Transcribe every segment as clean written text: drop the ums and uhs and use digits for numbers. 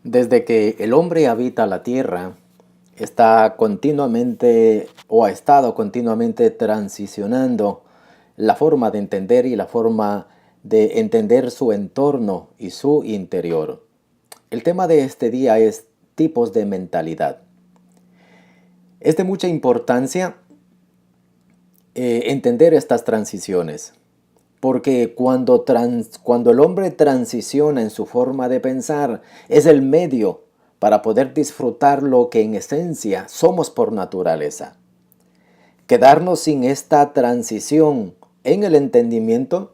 Desde que el hombre habita la tierra, está continuamente o ha estado continuamente transicionando la forma de entender y la forma de entender su entorno y su interior. El tema de este día es tipos de mentalidad. Es de mucha importancia entender estas transiciones, porque cuando el hombre transiciona en su forma de pensar, es el medio para poder disfrutar lo que en esencia somos por naturaleza. Quedarnos sin esta transición en el entendimiento,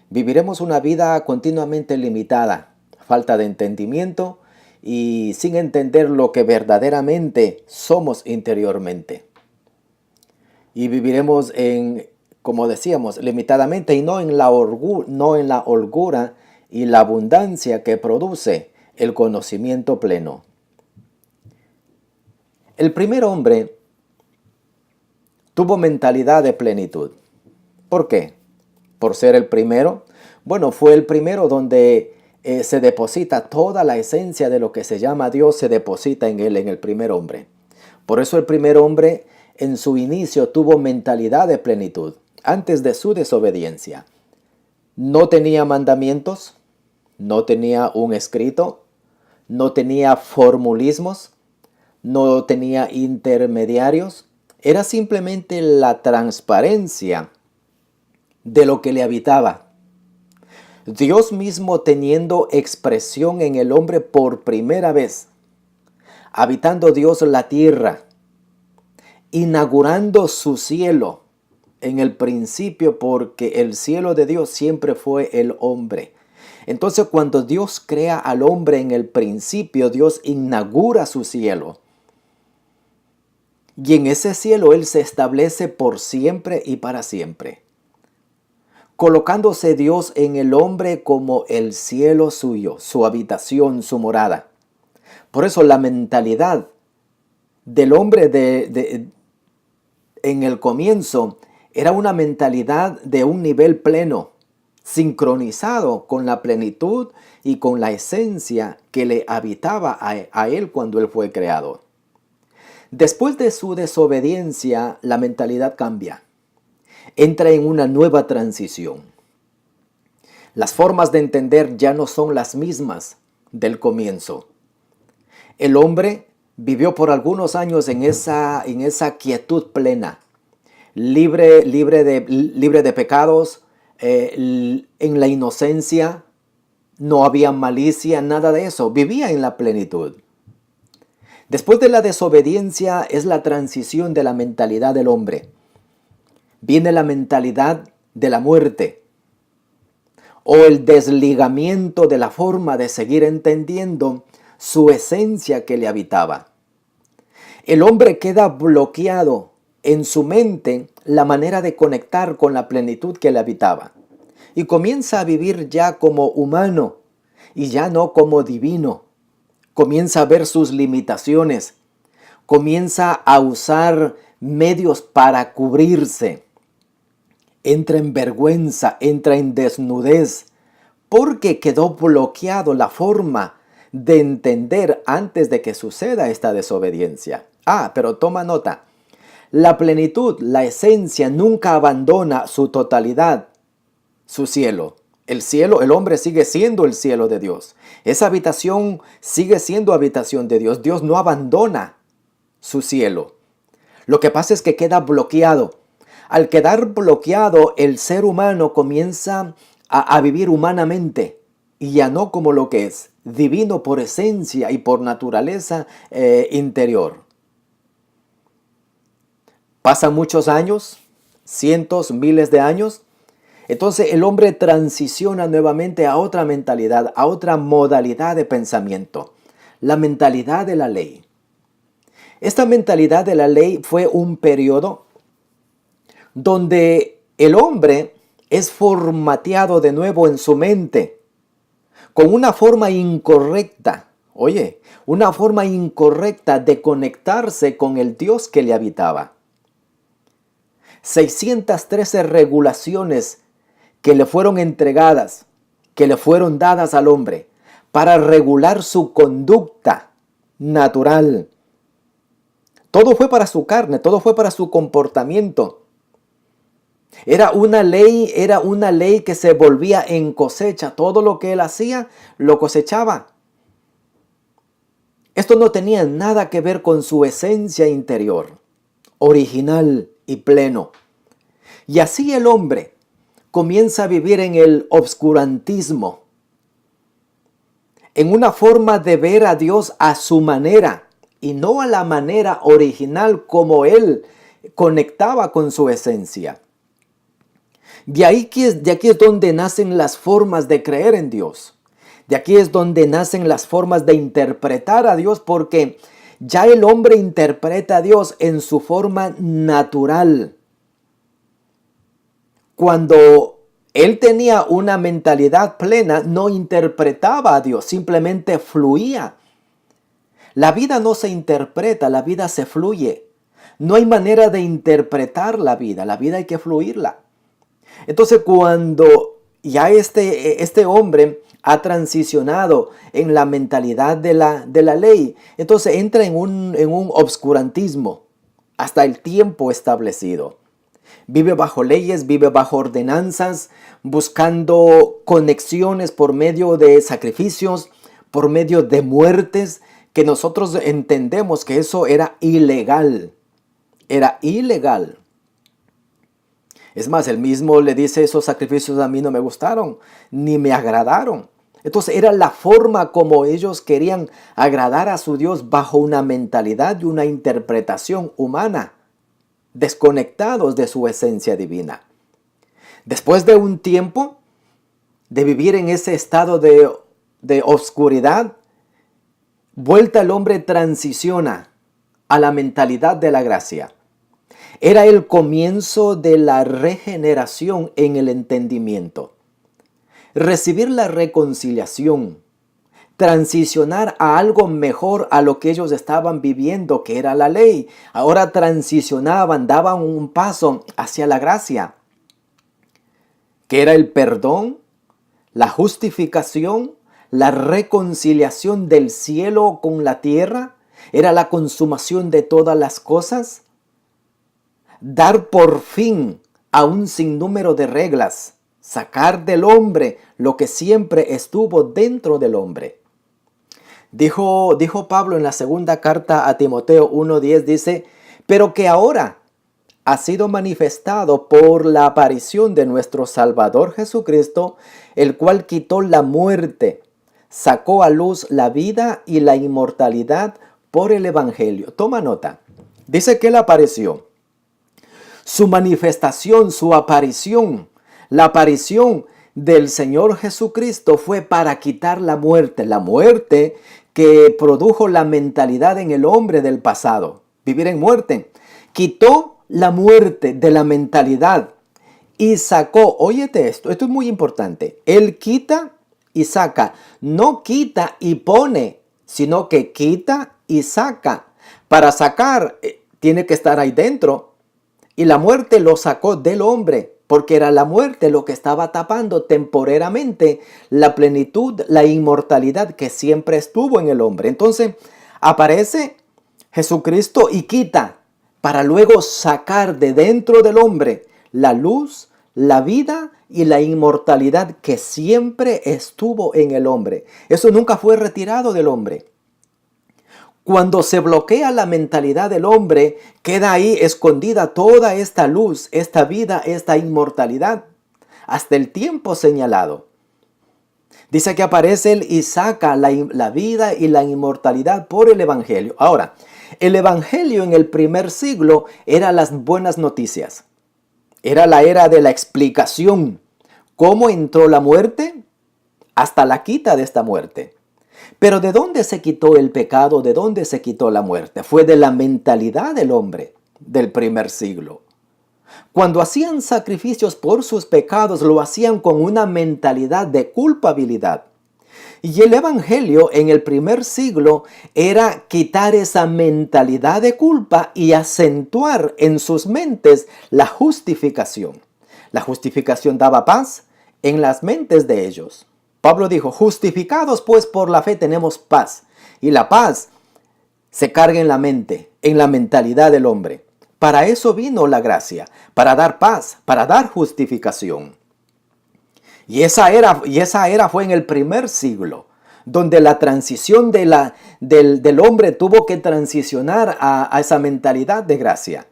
viviremos una vida continuamente limitada, falta de entendimiento y sin entender lo que verdaderamente somos interiormente. Y viviremos como decíamos, limitadamente y no en la holgura y la abundancia que produce el conocimiento pleno. El primer hombre tuvo mentalidad de plenitud. ¿Por qué? ¿Por ser el primero? Bueno, fue el primero donde se deposita toda la esencia de lo que se llama Dios, se deposita en él, en el primer hombre. Por eso el primer hombre en su inicio tuvo mentalidad de plenitud, antes de su desobediencia. No tenía mandamientos, no tenía un escrito, no tenía formulismos, no tenía intermediarios. Era simplemente la transparencia de lo que le habitaba. Dios mismo teniendo expresión en el hombre por primera vez, habitando Dios la tierra, inaugurando su cielo en el principio, porque el cielo de Dios siempre fue el hombre. Entonces, cuando Dios crea al hombre en el principio, Dios inaugura su cielo. Y en ese cielo Él se establece por siempre y para siempre, colocándose Dios en el hombre como el cielo suyo, su habitación, su morada. Por eso la mentalidad del hombre en el comienzo era una mentalidad de un nivel pleno, sincronizado con la plenitud y con la esencia que le habitaba a él cuando él fue creado. Después de su desobediencia, la mentalidad cambia. Entra en una nueva transición. Las formas de entender ya no son las mismas del comienzo. El hombre vivió por algunos años en esa quietud plena, libre de pecados, en la inocencia, no había malicia, nada de eso. Vivía en la plenitud. Después de la desobediencia es la transición de la mentalidad del hombre. Viene la mentalidad de la muerte o el desligamiento de la forma de seguir entendiendo su esencia que le habitaba. El hombre queda bloqueado en su mente la manera de conectar con la plenitud que le habitaba y comienza a vivir ya como humano y ya no como divino. Comienza a ver sus limitaciones, comienza a usar medios para cubrirse. Entra en vergüenza, entra en desnudez, porque quedó bloqueado la forma de entender antes de que suceda esta desobediencia. Pero toma nota, la plenitud, la esencia nunca abandona su totalidad, su cielo. El cielo, el hombre sigue siendo el cielo de Dios. Esa habitación sigue siendo habitación de Dios. Dios no abandona su cielo. Lo que pasa es que queda bloqueado. Al quedar bloqueado, el ser humano comienza a vivir humanamente y ya no como lo que es, divino por esencia y por naturaleza interior. Pasan muchos años, cientos, miles de años. Entonces el hombre transiciona nuevamente a otra mentalidad, a otra modalidad de pensamiento, la mentalidad de la ley. Esta mentalidad de la ley fue un periodo donde el hombre es formateado de nuevo en su mente con una forma incorrecta, una forma incorrecta de conectarse con el Dios que le habitaba. 613 regulaciones que le fueron entregadas, que le fueron dadas al hombre, para regular su conducta natural. Todo fue para su carne, todo fue para su comportamiento. Era una ley que se volvía en cosecha. Todo lo que él hacía, lo cosechaba. Esto no tenía nada que ver con su esencia interior, original y pleno. Y así el hombre comienza a vivir en el obscurantismo, en una forma de ver a Dios a su manera y no a la manera original como él conectaba con su esencia. De aquí es donde nacen las formas de creer en Dios. De aquí es donde nacen las formas de interpretar a Dios, porque ya el hombre interpreta a Dios en su forma natural. Cuando él tenía una mentalidad plena, no interpretaba a Dios, simplemente fluía. La vida no se interpreta, la vida se fluye. No hay manera de interpretar la vida hay que fluirla. Entonces, cuando ya este hombre ha transicionado en la mentalidad de la ley, entonces entra en un obscurantismo hasta el tiempo establecido. Vive bajo leyes, vive bajo ordenanzas, buscando conexiones por medio de sacrificios, por medio de muertes, que nosotros entendemos que eso era ilegal. Era ilegal. Es más, él mismo le dice, esos sacrificios a mí no me gustaron, ni me agradaron. Entonces era la forma como ellos querían agradar a su Dios bajo una mentalidad y una interpretación humana, desconectados de su esencia divina. Después de un tiempo de vivir en ese estado de oscuridad, vuelta el hombre transiciona a la mentalidad de la gracia. Era el comienzo de la regeneración en el entendimiento. Recibir la reconciliación, transicionar a algo mejor a lo que ellos estaban viviendo, que era la ley. Ahora transicionaban, daban un paso hacia la gracia, que era el perdón, la justificación, la reconciliación del cielo con la tierra. Era la consumación de todas las cosas. Dar por fin a un sinnúmero de reglas, sacar del hombre lo que siempre estuvo dentro del hombre. Dijo Pablo en la segunda carta a Timoteo 1:10, dice, pero que ahora ha sido manifestado por la aparición de nuestro Salvador Jesucristo, el cual quitó la muerte, sacó a luz la vida y la inmortalidad por el Evangelio. Toma nota. Dice que Él apareció. Su manifestación, su aparición, la aparición del Señor Jesucristo fue para quitar la muerte que produjo la mentalidad en el hombre del pasado, vivir en muerte. Quitó la muerte de la mentalidad y sacó, óyete esto es muy importante, Él quita y saca, no quita y pone, sino que quita y saca. Para sacar tiene que estar ahí dentro. Y la muerte lo sacó del hombre, porque era la muerte lo que estaba tapando temporariamente la plenitud, la inmortalidad que siempre estuvo en el hombre. Entonces aparece Jesucristo y quita, para luego sacar de dentro del hombre la luz, la vida y la inmortalidad que siempre estuvo en el hombre. Eso nunca fue retirado del hombre. Cuando se bloquea la mentalidad del hombre, queda ahí escondida toda esta luz, esta vida, esta inmortalidad, hasta el tiempo señalado. Dice que aparece Él y saca la vida y la inmortalidad por el Evangelio. Ahora, el Evangelio en el primer siglo era las buenas noticias. Era la era de la explicación. ¿Cómo entró la muerte? Hasta la quita de esta muerte. Pero ¿de dónde se quitó el pecado? ¿De dónde se quitó la muerte? Fue de la mentalidad del hombre del primer siglo. Cuando hacían sacrificios por sus pecados, lo hacían con una mentalidad de culpabilidad. Y el Evangelio en el primer siglo era quitar esa mentalidad de culpa y acentuar en sus mentes la justificación. La justificación daba paz en las mentes de ellos. Pablo dijo, justificados pues por la fe tenemos paz. Y la paz se carga en la mente, en la mentalidad del hombre. Para eso vino la gracia, para dar paz, para dar justificación. Y esa era fue en el primer siglo, donde la transición del hombre tuvo que transicionar a esa mentalidad de gracia.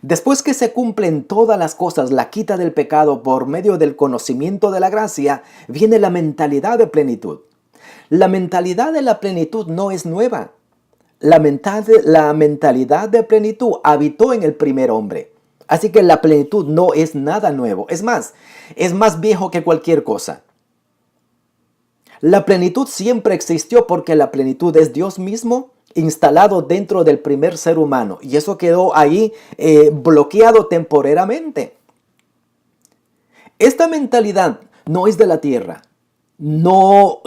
Después que se cumplen todas las cosas, la quita del pecado por medio del conocimiento de la gracia, viene la mentalidad de plenitud. La mentalidad de la plenitud no es nueva. La mentalidad de plenitud habitó en el primer hombre. Así que la plenitud no es nada nuevo. Es más viejo que cualquier cosa. La plenitud siempre existió porque la plenitud es Dios mismo instalado dentro del primer ser humano. Y eso quedó ahí bloqueado temporariamente. Esta mentalidad no es de la tierra. No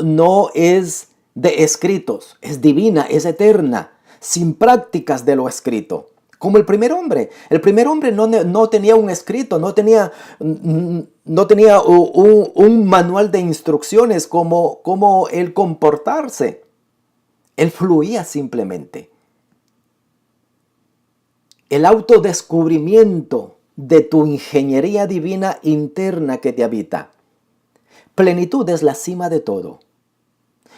es de escritos. Es divina, es eterna, sin prácticas de lo escrito. Como el primer hombre. El primer hombre no tenía un escrito, no tenía un manual de instrucciones como el comportarse. Él fluía simplemente. El autodescubrimiento de tu ingeniería divina interna que te habita. Plenitud es la cima de todo.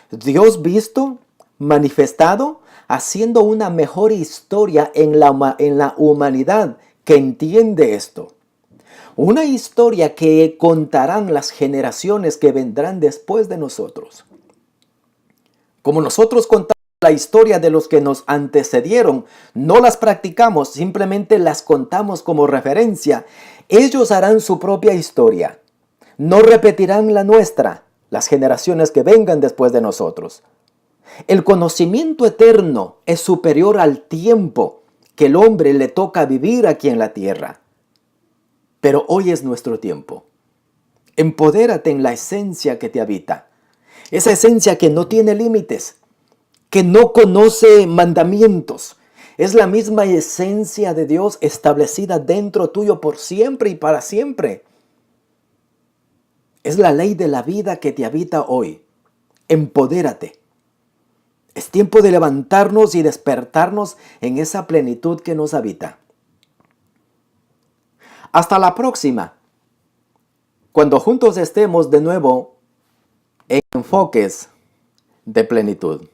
Dios visto, manifestado, haciendo una mejor historia en la humanidad que entiende esto. Una historia que contarán las generaciones que vendrán después de nosotros. Como nosotros contamos la historia de los que nos antecedieron, no las practicamos, simplemente las contamos como referencia. Ellos harán su propia historia. No repetirán la nuestra, las generaciones que vengan después de nosotros. El conocimiento eterno es superior al tiempo que el hombre le toca vivir aquí en la tierra. Pero hoy es nuestro tiempo. Empodérate en la esencia que te habita. Esa esencia que no tiene límites, que no conoce mandamientos. Es la misma esencia de Dios establecida dentro tuyo por siempre y para siempre. Es la ley de la vida que te habita hoy. Empodérate. Es tiempo de levantarnos y despertarnos en esa plenitud que nos habita. Hasta la próxima, cuando juntos estemos de nuevo en enfoques de plenitud.